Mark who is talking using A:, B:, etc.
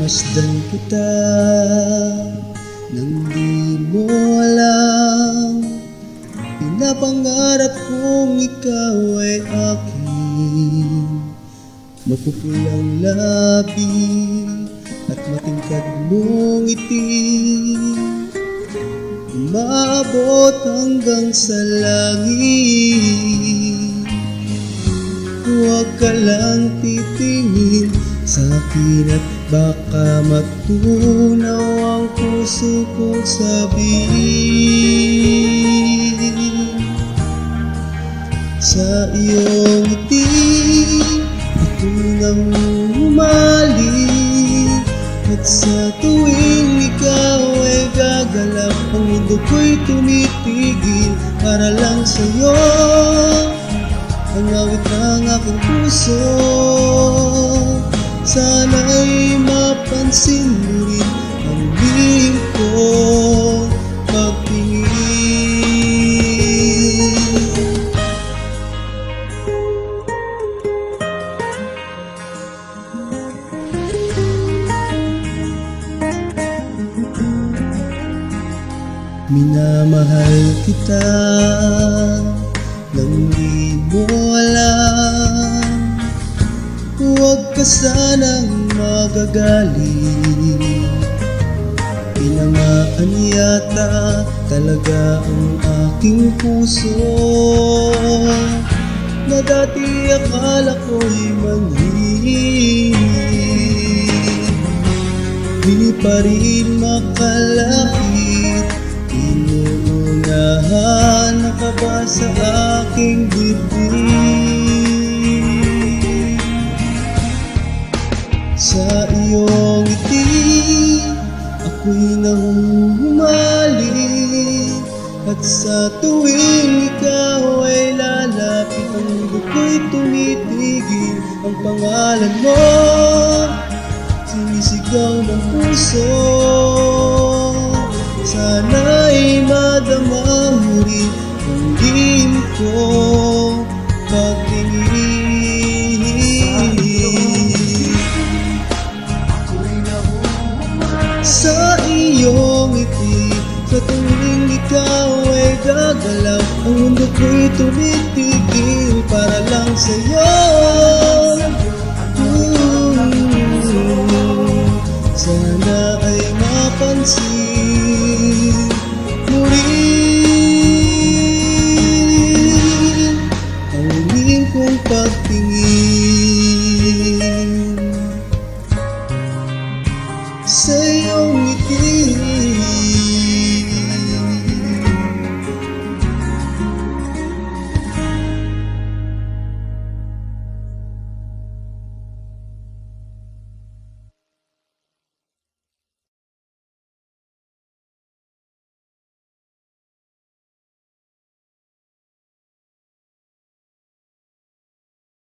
A: Masdan kita nang di mo alam. Pinapangarap kong ikaw ay aking mapupulang labi at matingkad mong ngiti, umaabot hanggang sa langit. Huwag ka lang titingin sa akin at baka matunaw ang puso kong sabihin. Sa iyong ngiti ako'y namumali, at sa tuwing ikaw ay gagalap, ang mundo ko'y tumitigil para lang sa'yo. Ang awit ng aking puso, sana'y mapansin mo rin ang lihim kong pagtingin. Minamahal kita nang di mo alam. Huwag ka sanang magagaling, tinamaan yata talaga ang aking puso, na dati akala ko'y manhihim. Di pa rin makalapit, inuunahan ka ba sa aking dibdib? Sa iyong ngiti ako'y nahuhumali, at sa tuwing ikaw ay lalapit, ang mundo ko'y tumitigil. Ang pangalan mo sinisigaw ng puso, sana'y madama mo rin ang lihim kong pagtingin. Sa iyong ngiti, sa tuwing ikaw ay gagalaw, ang mundo ko'y tumitigil para lang sa'yo. Sana ay mapansin mo rin ang lihim kong pagtingin. Sa iyong ngiti